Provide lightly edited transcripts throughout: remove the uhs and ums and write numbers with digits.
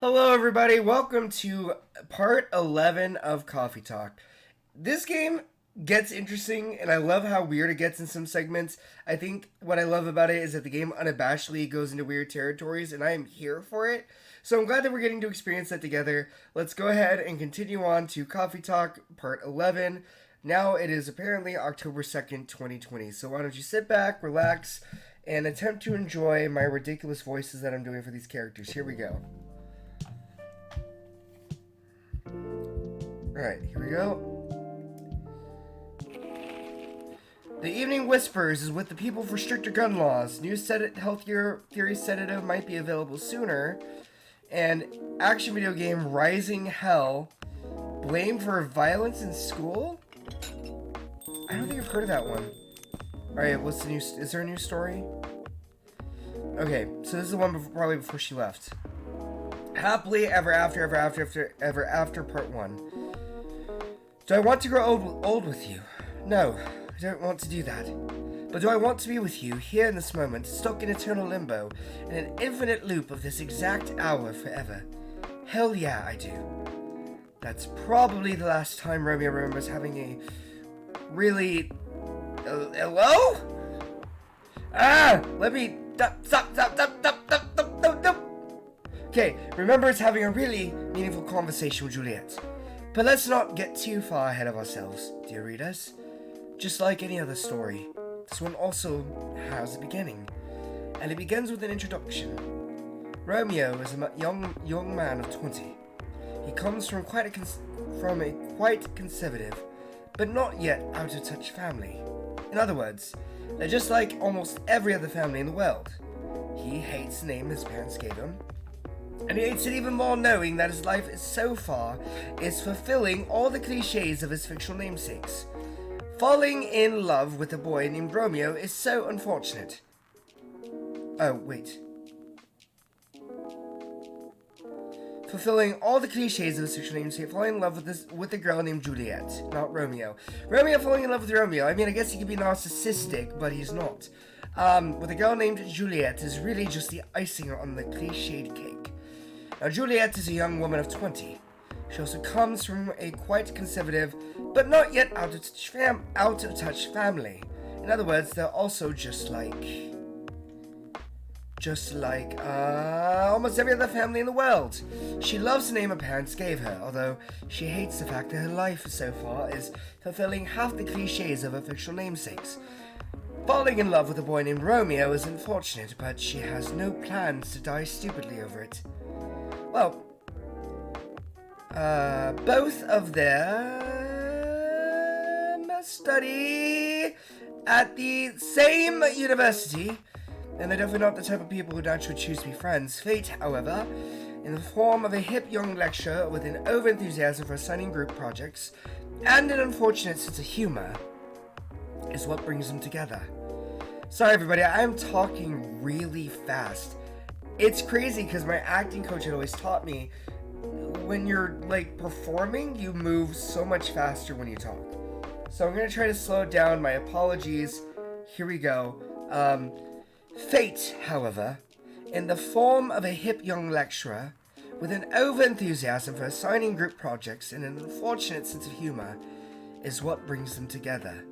Hello, everybody. Welcome to part 11 of Coffee Talk. This game gets interesting, and I love how weird it gets in some segments. I think what I love about it is that the game unabashedly goes into weird territories, and I am here for it. So I'm glad that we're getting to experience that together. Let's go ahead and continue on to Coffee Talk part 11. Now it is apparently October 2nd, 2020. So why don't you sit back, relax, and attempt to enjoy my ridiculous voices that I'm doing for these characters. Here we go. Alright, here we go. The Evening Whispers is with the people for stricter gun laws. New healthier theory sedative might be available sooner. And action video game Rising Hell. Blamed for violence in school? I don't think I've heard of that one. Alright, what's the new... Is there a new story? Okay, so this is the one probably before she left. Happily ever after part 1. Do I want to grow old with you? No, I don't want to do that. But do I want to be with you, here in this moment, stuck in eternal limbo, in an infinite loop of this exact hour forever? Hell yeah, I do. That's probably the last time Romeo remembers having a really... hello? Let me... Stop. Okay, remembers having a really meaningful conversation with Juliet. But let's not get too far ahead of ourselves, dear readers. Just like any other story, this one also has a beginning. And it begins with an introduction. Romeo is a young man of 20. He comes from a quite conservative, but not yet out of touch family. In other words, they're just like almost every other family in the world. He hates the name his parents gave him. And he hates it even more knowing that his life so far is fulfilling all the cliches of his fictional namesakes. Falling in love with a boy named Romeo is so unfortunate. Oh, wait. Fulfilling all the cliches of his fictional namesake, falling in love with a girl named Juliet, not Romeo. Romeo falling in love with Romeo. I mean, I guess he could be narcissistic, but he's not. With a girl named Juliet is really just the icing on the cliched cake. Now, Juliet is a young woman of 20. She also comes from a quite conservative, but not yet out of touch family. In other words, they're also just like almost every other family in the world. She loves the name her parents gave her, although she hates the fact that her life so far is fulfilling half the cliches of her fictional namesakes. Falling in love with a boy named Romeo is unfortunate, but she has no plans to die stupidly over it. Well, both of them study at the same university, and they're definitely not the type of people who naturally choose to be friends. Fate, however, in the form of a hip young lecturer with an over-enthusiasm for assigning group projects and an unfortunate sense of humor, is what brings them together. Sorry everybody, I am talking really fast. It's crazy because my acting coach had always taught me when you're like performing, you move so much faster when you talk. So I'm going to try to slow it down. My apologies. Here we go. Fate, however, in the form of a hip young lecturer with an over-enthusiasm for assigning group projects and an unfortunate sense of humor, is what brings them together.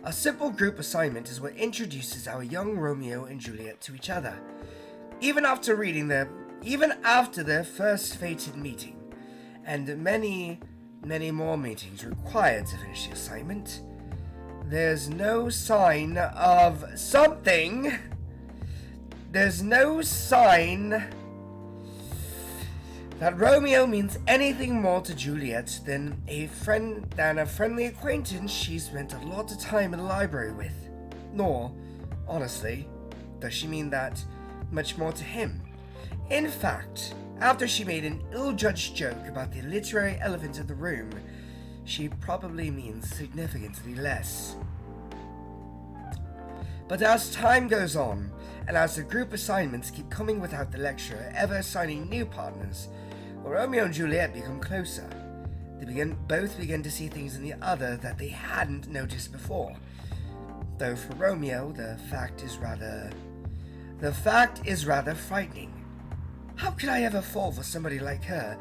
A simple group assignment is what introduces our young Romeo and Juliet to each other. Even after their first fated meeting, and many more meetings required to finish the assignment, there's no sign of something. There's no sign that Romeo means anything more to Juliet than a friendly acquaintance she spent a lot of time in the library with. Nor, honestly, does she mean that much more to him. In fact, after she made an ill-judged joke about the literary elephant in the room, she probably means significantly less. But as time goes on, and as the group assignments keep coming without the lecturer ever assigning new partners, Romeo and Juliet become closer. They both begin to see things in the other that they hadn't noticed before. Though for Romeo, the fact is rather frightening. How could I ever fall for somebody like her?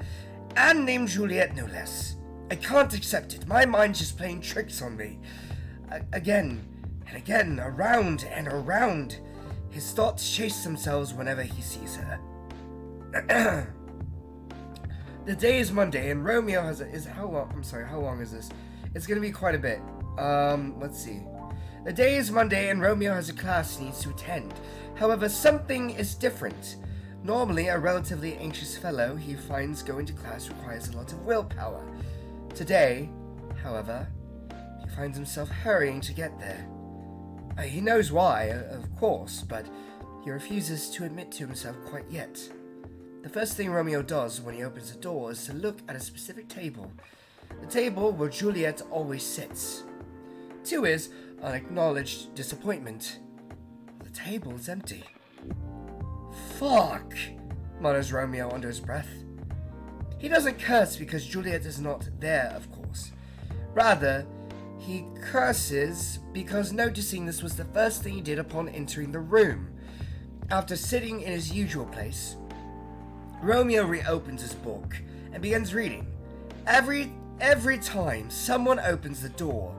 And named Juliet, no less. I can't accept it. My mind's just playing tricks on me. Again and again, around and around. His thoughts chase themselves whenever he sees her. The day is Monday, and Romeo how long is this? It's gonna be quite a bit. Let's see. The day is Monday, and Romeo has a class he needs to attend. However, something is different. Normally, a relatively anxious fellow he finds going to class requires a lot of willpower. Today, however, he finds himself hurrying to get there. He knows why, of course, but he refuses to admit to himself quite yet. The first thing Romeo does when he opens the door is to look at a specific table. The table where Juliet always sits. To his unacknowledged disappointment, the table is empty. Fuck, mutters Romeo under his breath. He doesn't curse because Juliet is not there, of course. Rather, he curses because noticing this was the first thing he did upon entering the room. After sitting in his usual place, Romeo reopens his book and begins reading. Every time someone opens the door,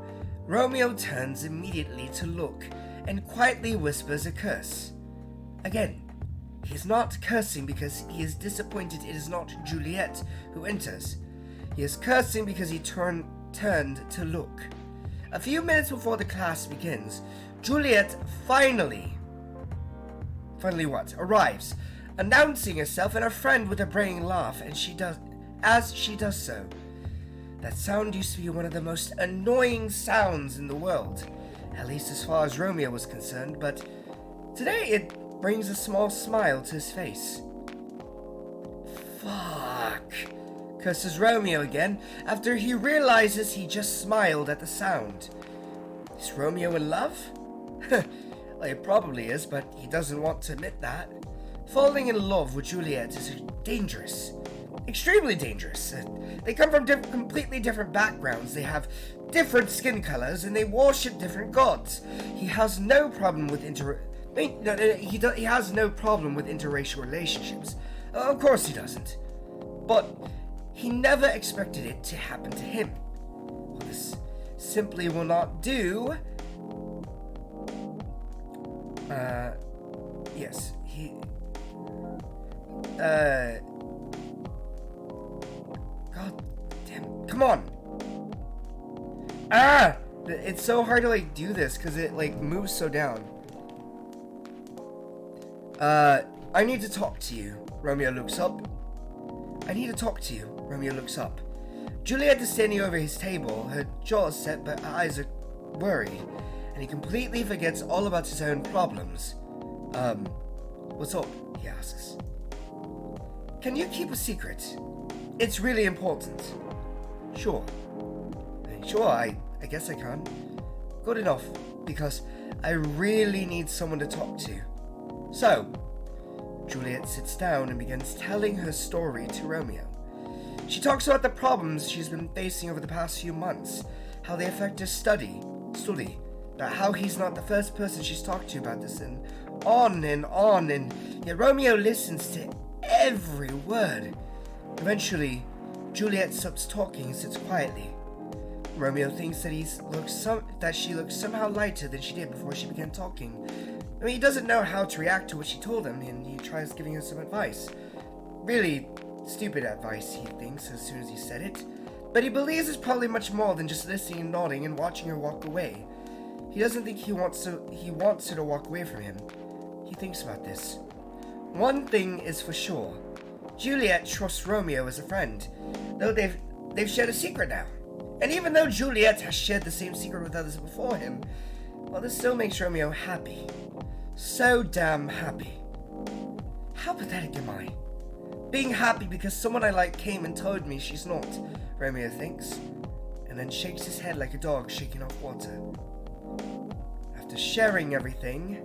Romeo turns immediately to look and quietly whispers a curse. Again, he is not cursing because he is disappointed it is not Juliet who enters. He is cursing because he turned to look. A few minutes before the class begins, Juliet finally arrives, announcing herself and her friend with a braying laugh, and as she does so. That sound used to be one of the most annoying sounds in the world, at least as far as Romeo was concerned, but today it brings a small smile to his face. Fuck, curses Romeo again after he realizes he just smiled at the sound. Is Romeo in love? Well, he probably is, but he doesn't want to admit that. Falling in love with Juliet is dangerous. Extremely dangerous. They come from completely different backgrounds. They have different skin colors, and they worship different gods. He has no problem with he has no problem with interracial relationships. Of course he doesn't. But he never expected it to happen to him. Well, this simply will not do. Yes, he... God damn, come on! It's so hard to, do this, because it, moves so down. I need to talk to you. Romeo looks up. I need to talk to you. Romeo looks up. Juliet is standing over his table, her jaw set, but her eyes are worried, and he completely forgets all about his own problems. What's up? He asks. Can you keep a secret? It's really important. Sure. I guess I can. Good enough, because I really need someone to talk to. So, Juliet sits down and begins telling her story to Romeo. She talks about the problems she's been facing over the past few months, how they affect her study, about how he's not the first person she's talked to about this, and on, and yet Romeo listens to every word. Eventually, Juliet stops talking and sits quietly. Romeo thinks that she looks somehow lighter than she did before she began talking. I mean, he doesn't know how to react to what she told him, and he tries giving her some advice. Really stupid advice, he thinks, as soon as he said it. But he believes it's probably much more than just listening and nodding and watching her walk away. He doesn't think he wants her to walk away from him. He thinks about this. One thing is for sure. Juliet trusts Romeo as a friend, though they've shared a secret now. And even though Juliet has shared the same secret with others before him, well, this still makes Romeo happy. So damn happy. How pathetic am I? Being happy because someone I like came and told me she's not, Romeo thinks, and then shakes his head like a dog shaking off water. After sharing everything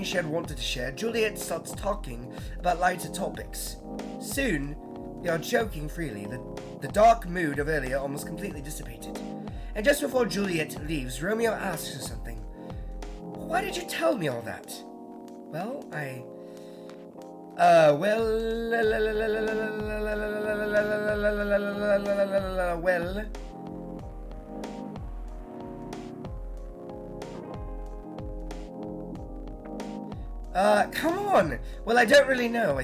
she had wanted to share, Juliet starts talking about lighter topics. Soon, they are joking freely. The dark mood of earlier almost completely dissipated. And just before Juliet leaves, Romeo asks her something. Why did you tell me all that? Well, come on! Well, I don't really know.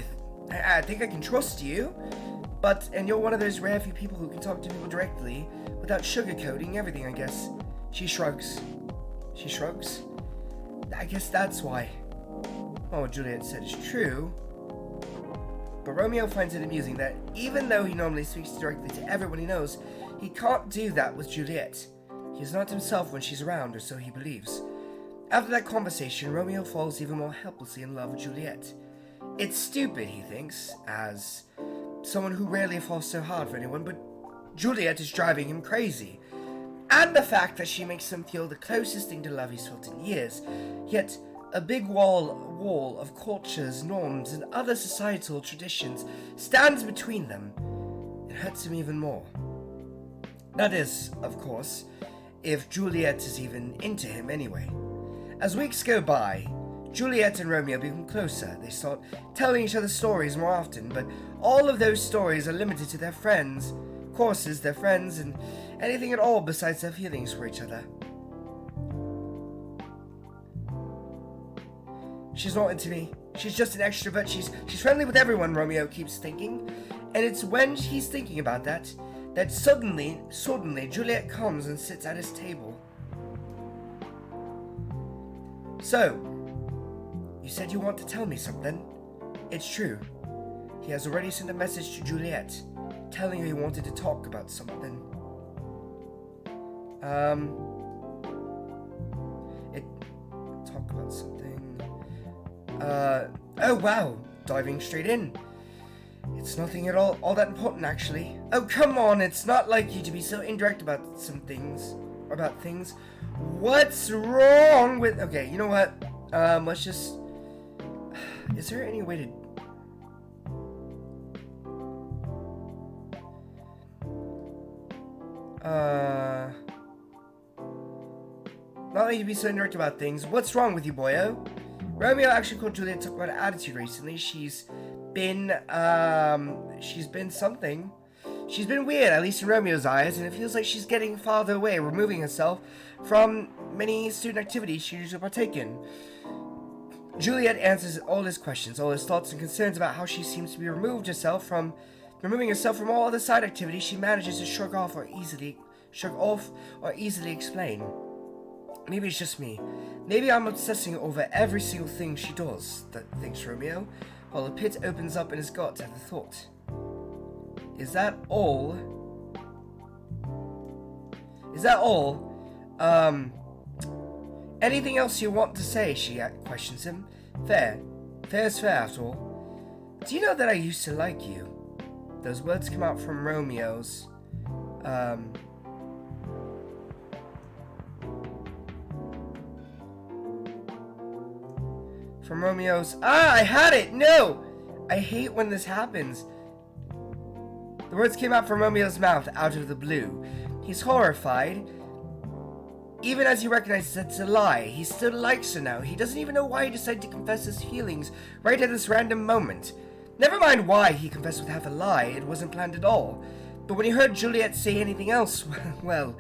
I think I can trust you. And you're one of those rare few people who can talk to people directly without sugarcoating everything, I guess. She shrugs. She shrugs? I guess that's why. Well, what Juliet said is true. But Romeo finds it amusing that even though he normally speaks directly to everyone he knows, he can't do that with Juliet. He is not himself when she's around, or so he believes. After that conversation, Romeo falls even more helplessly in love with Juliet. It's stupid, he thinks, as someone who rarely falls so hard for anyone, but Juliet is driving him crazy. And the fact that she makes him feel the closest thing to love he's felt in years, yet a big wall of cultures, norms, and other societal traditions stands between them. It hurts him even more. That is, of course, if Juliet is even into him anyway. As weeks go by, Juliet and Romeo become closer. They start telling each other stories more often, but all of those stories are limited to their friends, courses, their friends, and anything at all besides their feelings for each other. She's not into me. She's just an extrovert. She's friendly with everyone, Romeo keeps thinking. And it's when he's thinking about that suddenly Juliet comes and sits at his table. So, you said you want to tell me something? It's true. He has already sent a message to Juliet, telling her he wanted to talk about something. Talk about something. Oh wow, diving straight in. It's nothing at all that important, actually. Oh, come on, it's not like you to be so indirect about some things, or about things. What's wrong with... Okay, you know what? Let's just... Is there any way to... Not like you to be so indirect about things. What's wrong with you, boyo? Romeo actually called Juliet to talk about her attitude recently. She's been something. She's been weird, at least in Romeo's eyes, and it feels like she's getting farther away, removing herself from many student activities she usually partake in. Juliet answers all his questions, all his thoughts and concerns about how she seems to be removing herself from all other side activities she manages to shrug off or easily explain. Maybe it's just me. Maybe I'm obsessing over every single thing she does, thinks Romeo, while a pit opens up in his gut at the thought. Is that all? Anything else you want to say? She questions him. Fair's fair after all. Do you know that I used to like you? Those words come out from Romeo's, I had it! No! I hate when this happens. The words came out from Romeo's mouth out of the blue. He's horrified. Even as he recognizes it's a lie, he still likes her now. He doesn't even know why he decided to confess his feelings right at this random moment. Never mind why he confessed with half a lie, it wasn't planned at all. But when he heard Juliet say anything else, well,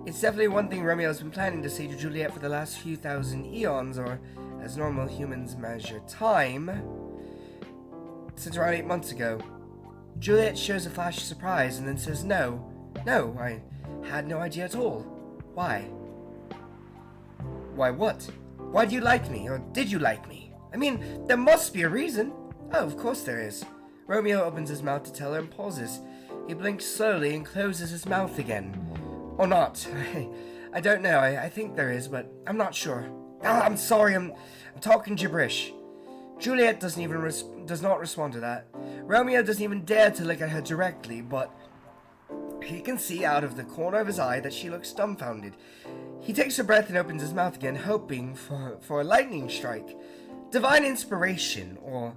it's definitely one thing Romeo's been planning to say to Juliet for the last few thousand eons, or as normal humans measure time, since around 8 months ago. Juliet shows a flash of surprise and then says, No, I had no idea at all. Why? Why what? Why do you like me, or did you like me? I mean, there must be a reason. Oh, of course there is. Romeo opens his mouth to tell her and pauses. He blinks slowly and closes his mouth again. Or not. I don't know. I think there is, but I'm not sure. I'm sorry, I'm talking gibberish. Juliet does not respond to that. Romeo doesn't even dare to look at her directly, but he can see out of the corner of his eye that she looks dumbfounded. He takes a breath and opens his mouth again, hoping for a lightning strike. Divine inspiration, or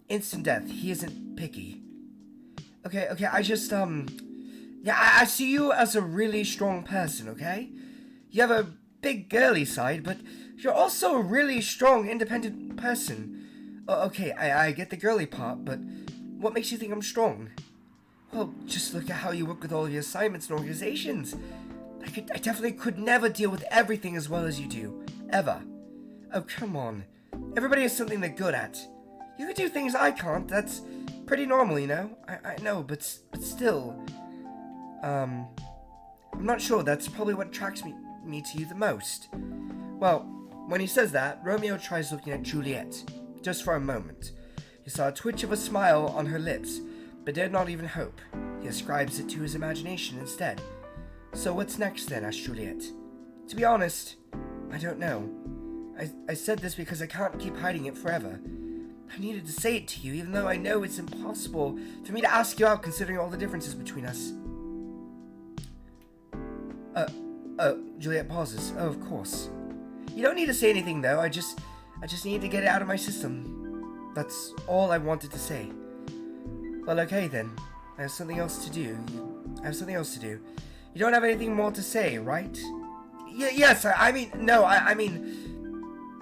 instant death. He isn't picky. Okay, I just, I see you as a really strong person, okay? You have a big girly side, but you're also a really strong, independent person. Okay, I get the girly part, but what makes you think I'm strong? Well, just look at how you work with all your assignments and organizations. I definitely could never deal with everything as well as you do. Ever. Oh, come on. Everybody has something they're good at. You can do things I can't. That's pretty normal, you know? I know, but still. I'm not sure. That's probably what attracts me to you the most. Well, when he says that, Romeo tries looking at Juliet. Just for a moment. He saw a twitch of a smile on her lips, but dared not even hope. He ascribes it to his imagination instead. So what's next then? Asked Juliet. To be honest, I don't know. I said this because I can't keep hiding it forever. I needed to say it to you, even though I know it's impossible for me to ask you out considering all the differences between us. Juliet pauses. Oh, of course. You don't need to say anything, though. I just need to get it out of my system. That's all I wanted to say. Well, okay then. I have something else to do. You don't have anything more to say, right? Yes, I mean,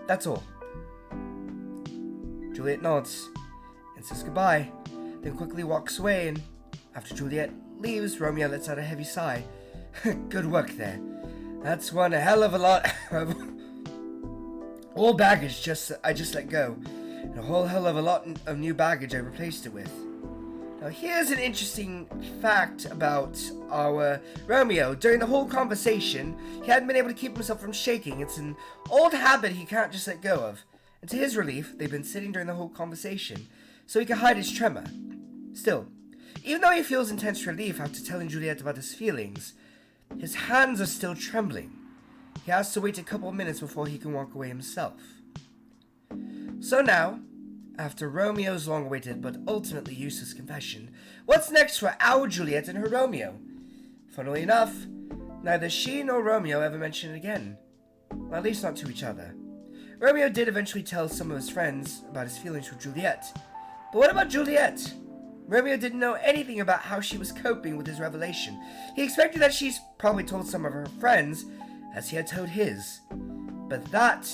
that's all. Juliet nods and says goodbye, then quickly walks away, and after Juliet leaves, Romeo lets out a heavy sigh. Good work there. That's one hell of a lot of old baggage I just let go, and a whole hell of a lot of new baggage I replaced it with. Now here's an interesting fact about our Romeo. During the whole conversation, he hadn't been able to keep himself from shaking. It's an old habit he can't just let go of. And to his relief, they've been sitting during the whole conversation, so he can hide his tremor. Still, even though he feels intense relief after telling Juliet about his feelings, his hands are still trembling. He has to wait a couple of minutes before he can walk away himself. So now, after Romeo's long-awaited but ultimately useless confession, what's next for our Juliet and her Romeo? Funnily enough, neither she nor Romeo ever mention it again. Well, at least not to each other. Romeo did eventually tell some of his friends about his feelings for Juliet. But what about Juliet? Romeo didn't know anything about how she was coping with his revelation. He expected that she's probably told some of her friends, as he had told his. But that,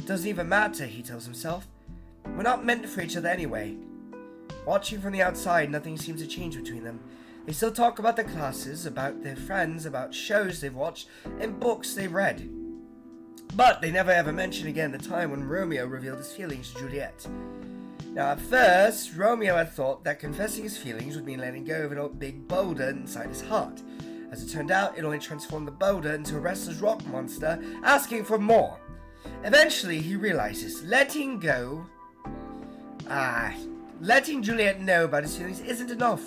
doesn't even matter, he tells himself. We're not meant for each other anyway. Watching from the outside, nothing seems to change between them. They still talk about their classes, about their friends, about shows they've watched, and books they've read. But they never ever mention again the time when Romeo revealed his feelings to Juliet. Now at first, Romeo had thought that confessing his feelings would mean letting go of an old big boulder inside his heart. As it turned out, it only transformed the boulder into a restless rock monster, asking for more. Eventually, he realizes letting Juliet know about his feelings isn't enough.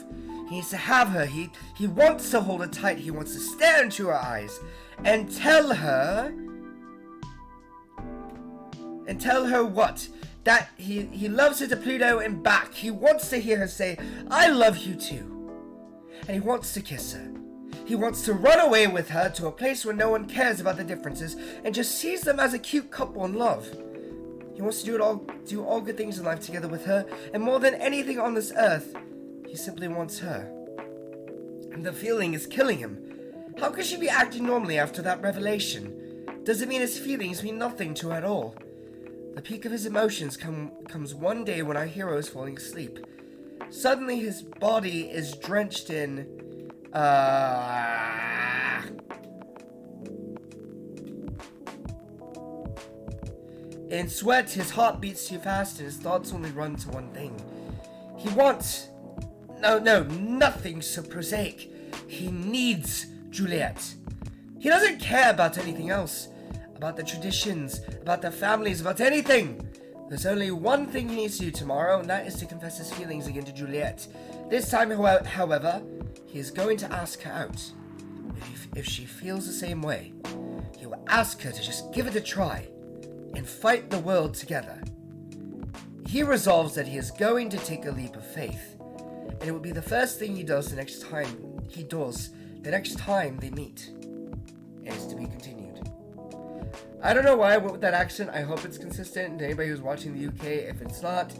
He needs to have her. He wants to hold her tight. He wants to stare into her eyes and tell her what? That he loves her to Pluto and back. He wants to hear her say, I love you too. And he wants to kiss her. He wants to run away with her to a place where no one cares about the differences and just sees them as a cute couple in love. He wants to do all good things in life together with her, and more than anything on this earth, he simply wants her. And the feeling is killing him. How could she be acting normally after that revelation? Does it mean his feelings mean nothing to her at all? The peak of his emotions comes one day when our hero is falling asleep. Suddenly his body is drenched in in sweat. His heart beats too fast and his thoughts only run to one thing. He wants nothing so prosaic. He needs Juliet. He doesn't care about anything else, about the traditions, about the families, about anything. There's only one thing he needs to do tomorrow, and that is to confess his feelings again to Juliet. This time, however, he is going to ask her out. If she feels the same way, he will ask her to just give it a try and fight the world together. He resolves that he is going to take a leap of faith, and it will be the first thing he does the next time they meet. It is to be continued. I don't know why I went with that accent. I hope it's consistent to anybody who's watching the UK. If it's not,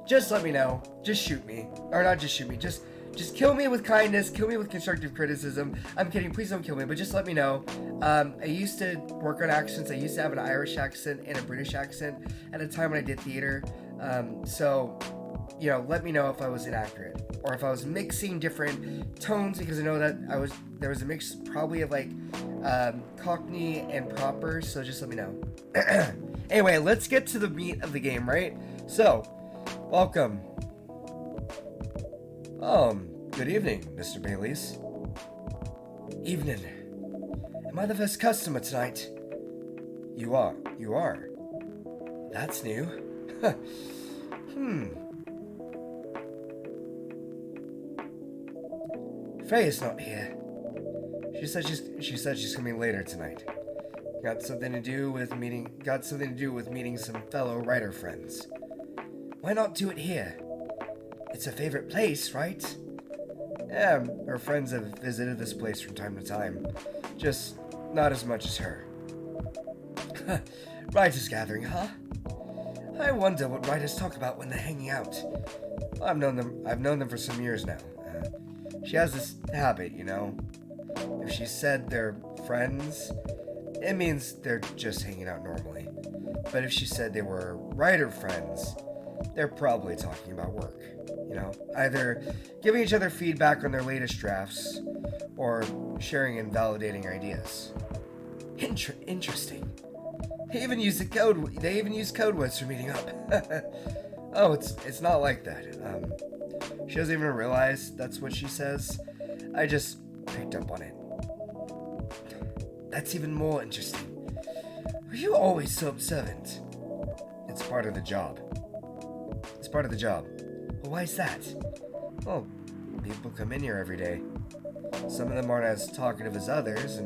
just let me know. Just shoot me. Or not just shoot me. Just Just kill me with kindness, kill me with constructive criticism. I'm kidding, please don't kill me, but just let me know. I used to work on accents. I used to have an Irish accent and a British accent at a time when I did theater. So, you know, let me know if I was inaccurate or if I was mixing different tones, because I know that there was a mix probably of like Cockney and proper, so just let me know. Anyway, let's get to the meat of the game, right? So, welcome. Good evening, Mr. Baileys. Evening. Am I the first customer tonight? You are. That's new. Freya's not here. She said she's coming later tonight. Got something to do with meeting some fellow writer friends. Why not do it here? It's her favorite place, right? Yeah, her friends have visited this place from time to time. Just not as much as her. Writers gathering, huh? I wonder what writers talk about when they're hanging out. I've known them for some years now. She has this habit, you know. If she said they're friends, it means they're just hanging out normally. But if she said they were writer friends, they're probably talking about work. You know, either giving each other feedback on their latest drafts, or sharing and validating ideas. Interesting. They even use code words for meeting up. Oh, it's not like that. She doesn't even realize that's what she says. I just picked up on it. That's even more interesting. Are you always so observant? It's part of the job. Well, why is that? Well, people come in here every day. Some of them aren't as talkative as others,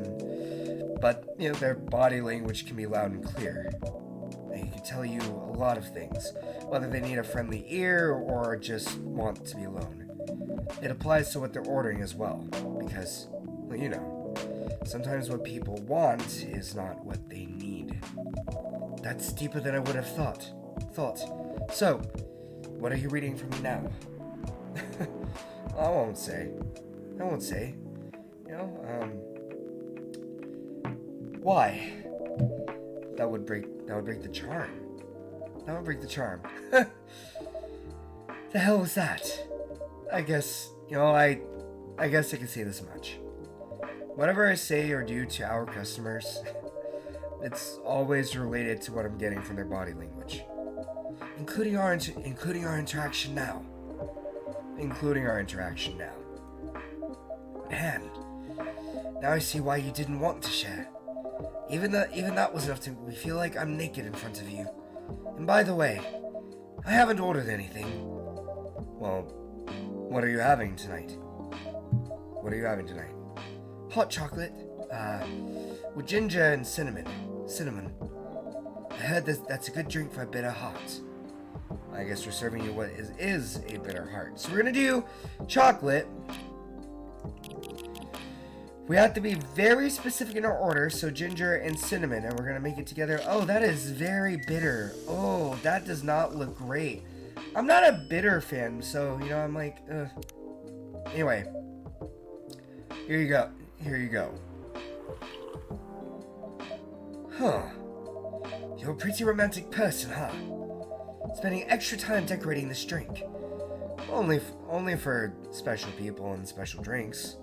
but you know, their body language can be loud and clear. They can tell you a lot of things, whether they need a friendly ear or just want to be alone. It applies to what they're ordering as well, because, well, you know, sometimes what people want is not what they need. That's deeper than I would have thought. So, what are you reading for me now? I won't say. You know, why? That would break the charm. The hell was that? I guess, you know, I guess I can say this much. Whatever I say or do to our customers, it's always related to what I'm getting from their body language. Including our interaction now. Man, now I see why you didn't want to share. Even that was enough to make me feel like I'm naked in front of you. And by the way, I haven't ordered anything. Well, what are you having tonight? Hot chocolate, with ginger and cinnamon. I heard that's a good drink for a bitter heart. I guess we're serving you what is a bitter heart. So we're gonna do chocolate. We have to be very specific in our order, so ginger and cinnamon, and we're gonna make it together. Oh, that is very bitter. Oh, that does not look great. I'm not a bitter fan, so, you know, I'm like, ugh. Anyway, here you go. Huh. You're a pretty romantic person, huh? Spending extra time decorating this drink. Only for special people and special drinks.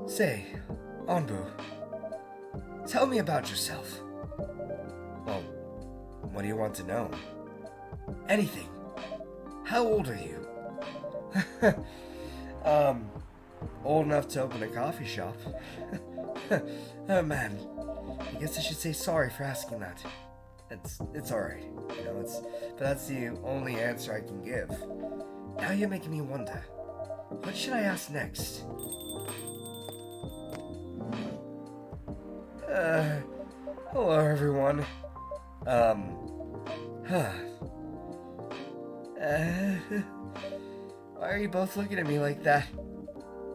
Say, Anbu, tell me about yourself. Well, what do you want to know? Anything. How old are you? Old enough to open a coffee shop. Oh man, I guess I should say sorry for asking that. It's alright, you know, but that's the only answer I can give. Now you're making me wonder, what should I ask next? Hello everyone. Why are you both looking at me like that?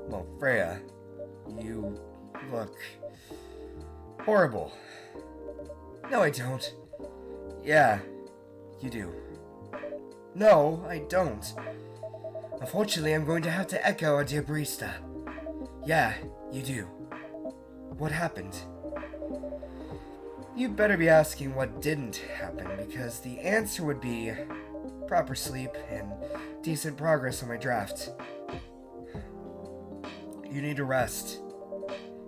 Well, Freya, you look horrible. No, I don't. Yeah, you do. No, I don't. Unfortunately, I'm going to have to echo our dear barista. Yeah, you do. What happened? You'd better be asking what didn't happen, because the answer would be proper sleep and decent progress on my draft. You need to rest.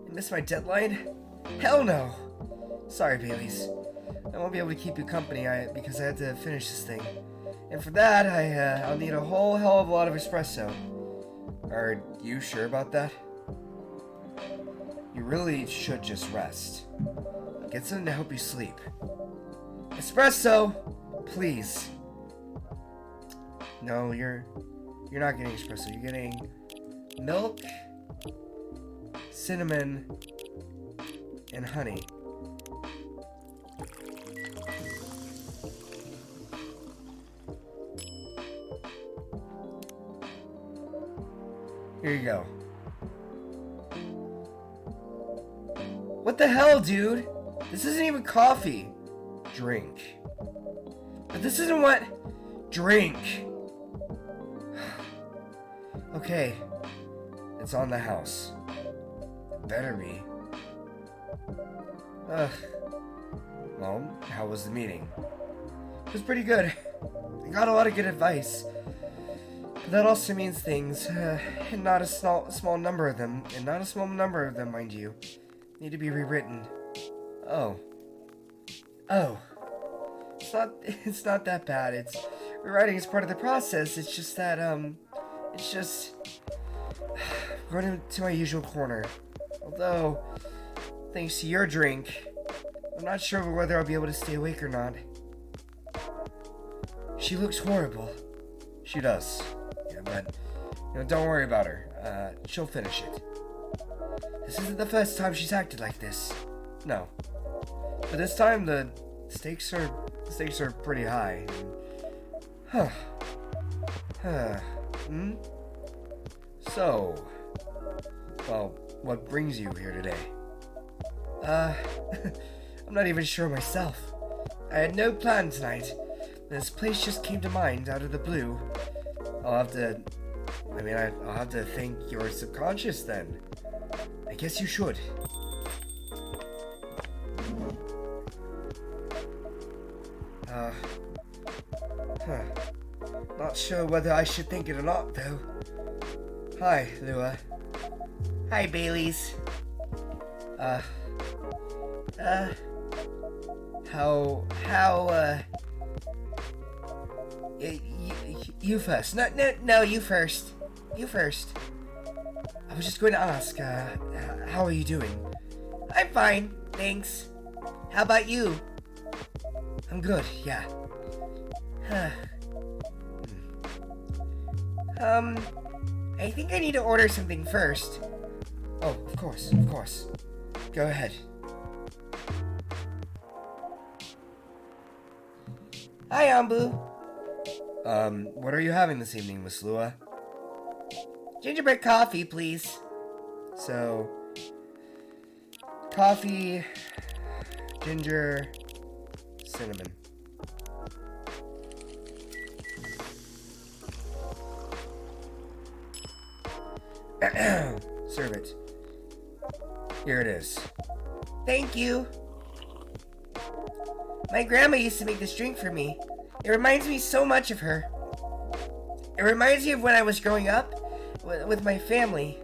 You missed my deadline? Hell no! Sorry, Baileys. I won't be able to keep you company because I had to finish this thing. And for that, I'll need a whole hell of a lot of espresso. Are you sure about that? You really should just rest. Get something to help you sleep. Espresso! Please. No, you're not getting espresso. You're getting milk, cinnamon, and honey. Here you go. What the hell, dude? This isn't even coffee. Drink. But this isn't what... Drink. Okay. It's on the house. It better be. Well, how was the meeting? It was pretty good. I got a lot of good advice. But that also means things, and not a small number of them, mind you, need to be rewritten. Oh. It's not that bad. Rewriting is part of the process. It's just that, going into my usual corner. Although, thanks to your drink, I'm not sure whether I'll be able to stay awake or not. She looks horrible. She does. Yeah, but, don't worry about her. She'll finish it. This isn't the first time she's acted like this. No. But this time, the stakes are pretty high. So, well, what brings you here today? I'm not even sure myself. I had no plan tonight. This place just came to mind out of the blue. I'll have to thank your subconscious then. I guess you should. Not sure whether I should think it or not, though. Hi, Lua. Hi, Baileys. You first. No, you first. You first. I was just going to ask, how are you doing? I'm fine, thanks. How about you? I'm good, yeah. I think I need to order something first. Oh, of course. Go ahead. Hi, Ambu. What are you having this evening, Miss Lua? Gingerbread coffee, please. So, coffee, ginger, cinnamon. Serve it. Here it is. Thank you. My grandma used to make this drink for me. It reminds me so much of her. It reminds me of when I was growing up with my family.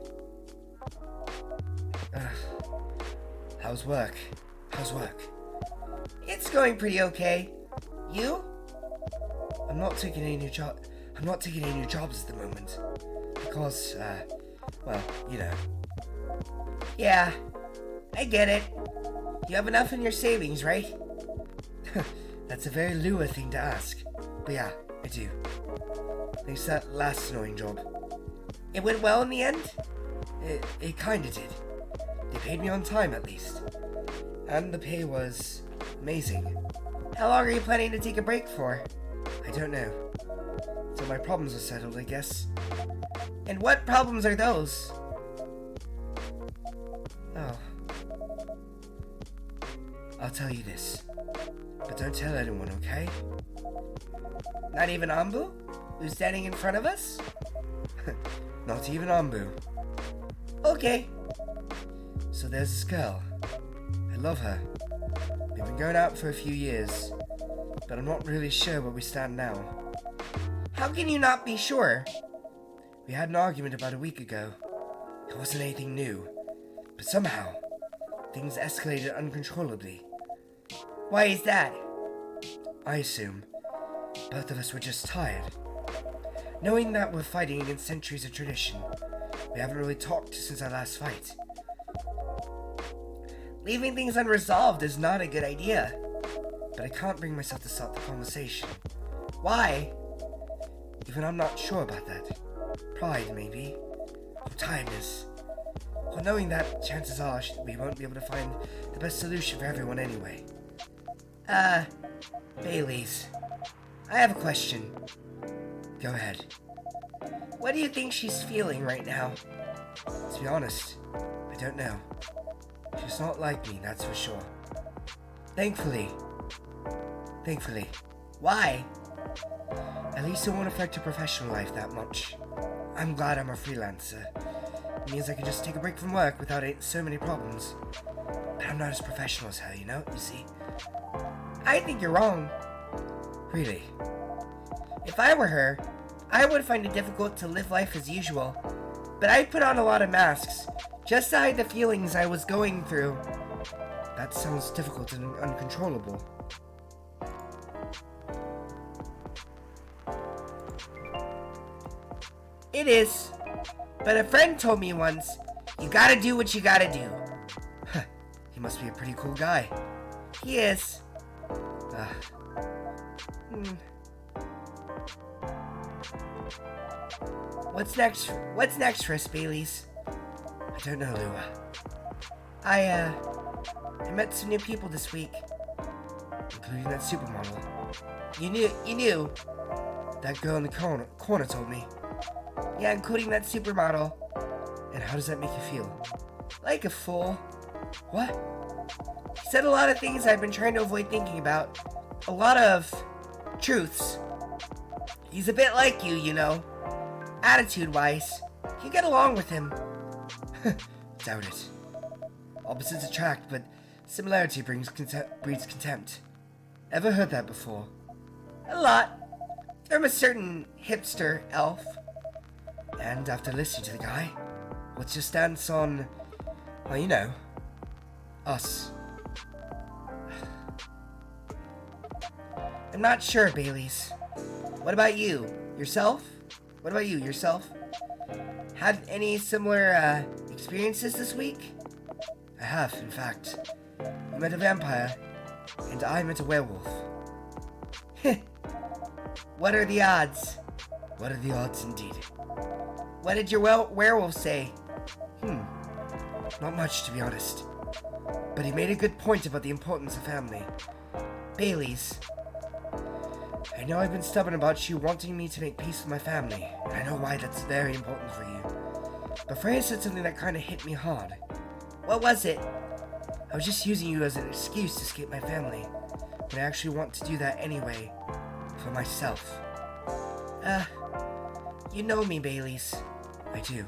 How's work? It's going pretty okay. You? I'm not taking any new jobs at the moment. Because, Yeah, I get it. You have enough in your savings, right? That's a very Lua thing to ask. But yeah, I do. Thanks to that last annoying job. It went well in the end? It kinda did. They paid me on time, at least. And the pay was amazing. How long are you planning to take a break for? I don't know. Till my problems are settled, I guess. And what problems are those? Oh. I'll tell you this. But don't tell anyone, okay? Not even Ambu? Who's standing in front of us? Not even Ambu. Okay. So there's this girl. I love her. We've been going out for a few years, but I'm not really sure where we stand now. How can you not be sure? We had an argument about a week ago. It wasn't anything new, but somehow, things escalated uncontrollably. Why is that? I assume both of us were just tired. Knowing that we're fighting against centuries of tradition, we haven't really talked since our last fight. Leaving things unresolved is not a good idea, but I can't bring myself to start the conversation. Why? Even I'm not sure about that. Pride, maybe. Or tiredness. Or knowing that chances are we won't be able to find the best solution for everyone anyway. Bailey's. I have a question. Go ahead. What do you think she's feeling right now? To be honest, I don't know. She's not like me, that's for sure. Thankfully. Why? At least it won't affect her professional life that much. I'm glad I'm a freelancer. It means I can just take a break from work without so many problems. But I'm not as professional as her, you see? I think you're wrong. Really? If I were her, I would find it difficult to live life as usual. But I'd put on a lot of masks, just to hide the feelings I was going through. That sounds difficult and uncontrollable. It is. But a friend told me once, you gotta do what you gotta do. He must be a pretty cool guy. He is. What's next for us, Baileys? I don't know, Lua. I met some new people this week, including that supermodel. You knew? That girl in the corner told me. Yeah, including that supermodel. And how does that make you feel? Like a fool. What? He said a lot of things I've been trying to avoid thinking about. A lot of truths. He's a bit like you, attitude-wise. You get along with him. Doubt it. Opposites attract, but similarity breeds contempt. Ever heard that before? A lot. From a certain hipster elf. And after listening to the guy, what's your stance on, us? I'm not sure, Baileys. What about you? Yourself? Had any similar, experiences this week? I have, in fact. You met a vampire, and I met a werewolf. What are the odds? What are the odds, indeed? What did your werewolf say? Not much, to be honest. But he made a good point about the importance of family. Baileys. I know I've been stubborn about you wanting me to make peace with my family, and I know why that's very important for you. But Freya said something that kind of hit me hard. What was it? I was just using you as an excuse to escape my family, but I actually want to do that anyway, for myself. You know me, Baileys. I do.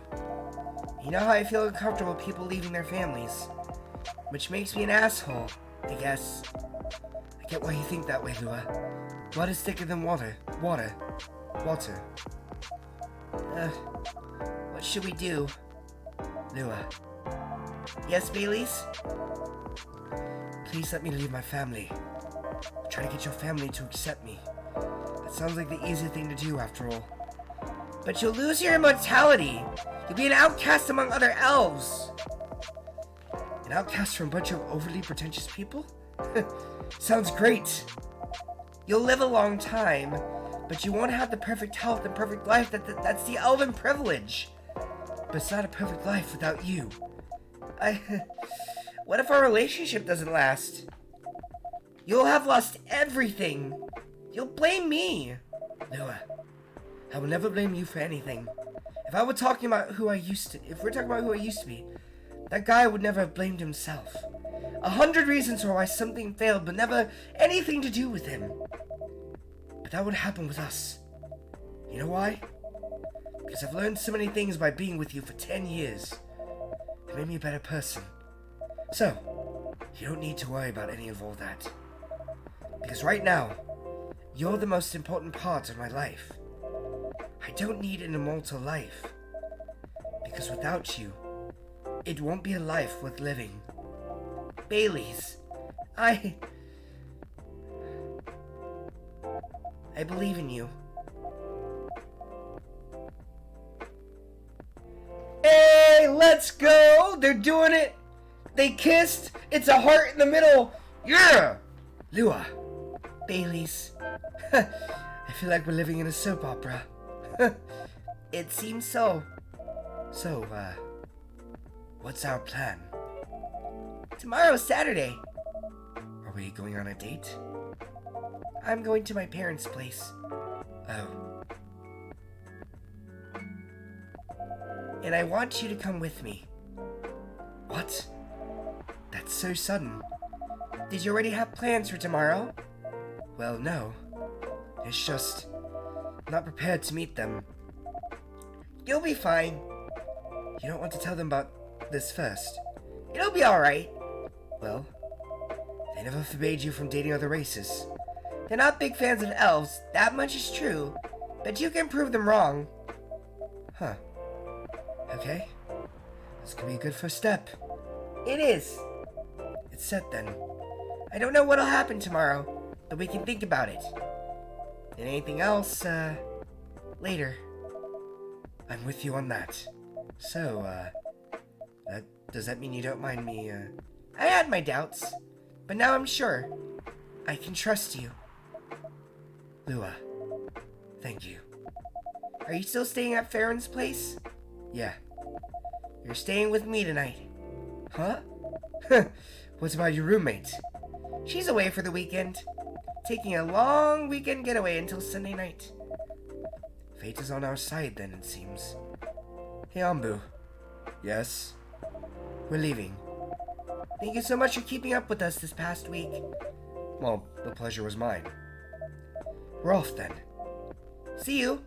You know how I feel uncomfortable with people leaving their families, which makes me an asshole, I guess. I get why you think that way, Lua. Blood is thicker than water. Water. What should we do? Lua. Yes, Baileys? Please let me leave my family. I'm trying to get your family to accept me. That sounds like the easy thing to do, after all. But you'll lose your immortality. You'll be an outcast among other elves. An outcast from a bunch of overly pretentious people? Sounds great. You'll live a long time, but you won't have the perfect health and perfect life. That's the elven privilege. But it's not a perfect life without you. What if our relationship doesn't last? You'll have lost everything. You'll blame me. Lua, I will never blame you for anything. If we're talking about who I used to be, that guy would never have blamed himself. 100 reasons for why something failed, but never anything to do with him. But that would happen with us. You know why? Because I've learned so many things by being with you for 10 years. It made me a better person. So, you don't need to worry about any of all that. Because right now, you're the most important part of my life. I don't need an immortal life. Because without you, it won't be a life worth living. Baileys, I believe in you. Hey, let's go! They're doing it! They kissed! It's a heart in the middle! Yeah! Lua, Baileys. I feel like we're living in a soap opera. It seems so. So, what's our plan? Tomorrow's Saturday. Are we going on a date? I'm going to my parents' place. Oh. And I want you to come with me. What? That's so sudden. Did you already have plans for tomorrow? Well, no. It's just, I'm not prepared to meet them. You'll be fine. You don't want to tell them about this first. It'll be alright. Well, they never forbade you from dating other races. They're not big fans of elves, that much is true. But you can prove them wrong. Huh. Okay. This could be a good first step. It is. It's set then. I don't know what'll happen tomorrow, but we can think about it. And anything else, later. I'm with you on that. So, does that mean you don't mind me, I had my doubts, but now I'm sure. I can trust you. Lua, thank you. Are you still staying at Farron's place? Yeah. You're staying with me tonight. Huh? What about your roommate? She's away for the weekend. Taking a long weekend getaway until Sunday night. Fate is on our side then, it seems. Hey, Ambu. Yes? We're leaving. Thank you so much for keeping up with us this past week. Well, the pleasure was mine. We're off then. See you.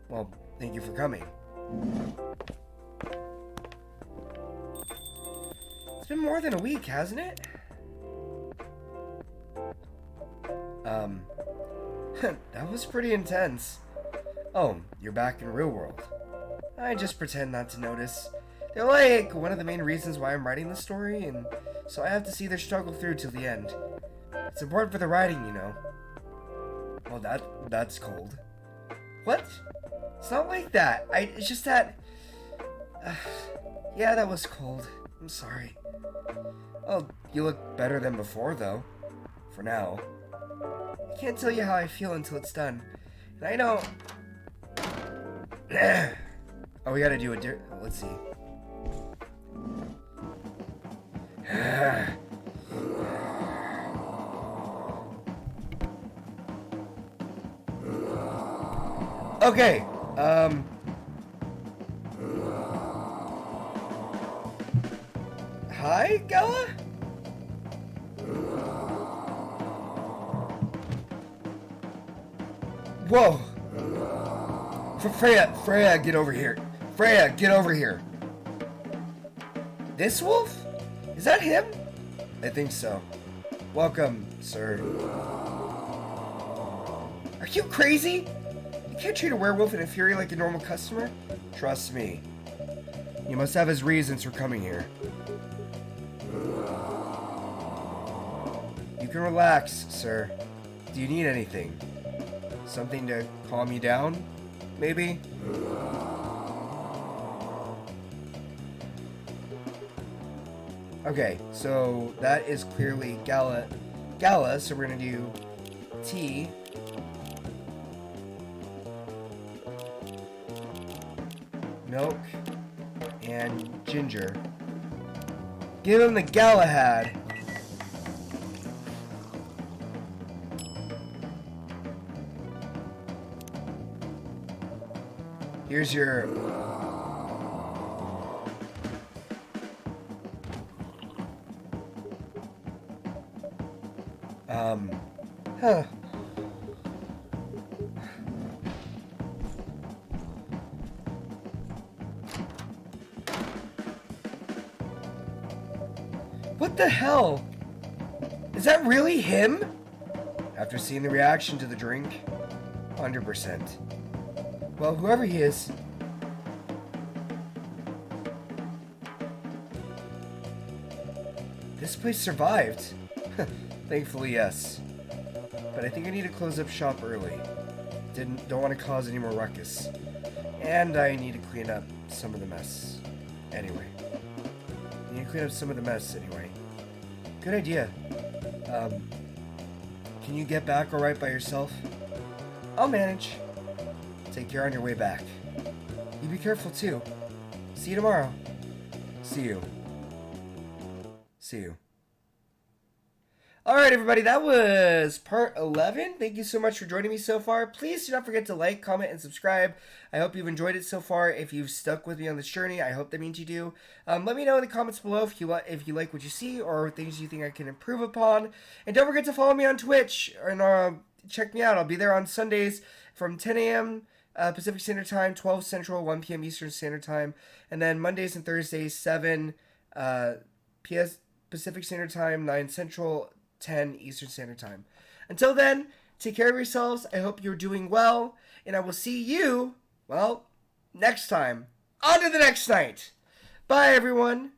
Well, thank you for coming. It's been more than a week, hasn't it? That was pretty intense. Oh, you're back in real world. I just pretend not to notice. They're like one of the main reasons why I'm writing this story, and so I have to see their struggle through till the end. It's important for the writing, you know. Well, that's cold. What? It's not like that. It's just that... yeah, that was cold. I'm sorry. Oh, you look better than before, though. For now. I can't tell you how I feel until it's done. And I know... oh, we gotta do a let's see. Okay, hi, Gala? Whoa! Freya, get over here. Freya, get over here. This wolf? Is that him? I think so. Welcome, sir. Are you crazy? You can't treat a werewolf in a fury like a normal customer. Trust me. You must have his reasons for coming here. You can relax, sir. Do you need anything? Something to calm you down? Maybe? Okay, so that is clearly Gala, so we're gonna do tea. Milk. And ginger. Give him the Galahad. Here's your... huh. What the hell? Is that really him? After seeing the reaction to the drink, 100%. Well, whoever he is. This place survived. Thankfully, yes. But I think I need to close up shop early. Don't want to cause any more ruckus. And I need to clean up some of the mess. Anyway. Good idea. Can you get back alright by yourself? I'll manage. Take care on your way back. You be careful too. See you tomorrow. See you. Alright everybody, that was part 11. Thank you so much for joining me so far. Please do not forget to like, comment, and subscribe. I hope you've enjoyed it so far. If you've stuck with me on this journey, I hope that means you do. Let me know in the comments below if you like what you see or things you think I can improve upon. And don't forget to follow me on Twitch and check me out. I'll be there on Sundays from 10 a.m. Pacific Standard Time, 12 Central, 1 p.m. Eastern Standard Time. And then Mondays and Thursdays, 7 Pacific Standard Time, 9 Central, 10 Eastern Standard Time. Until then, take care of yourselves. I hope you're doing well, and I will see you, well, next time. On to the next night. Bye, everyone.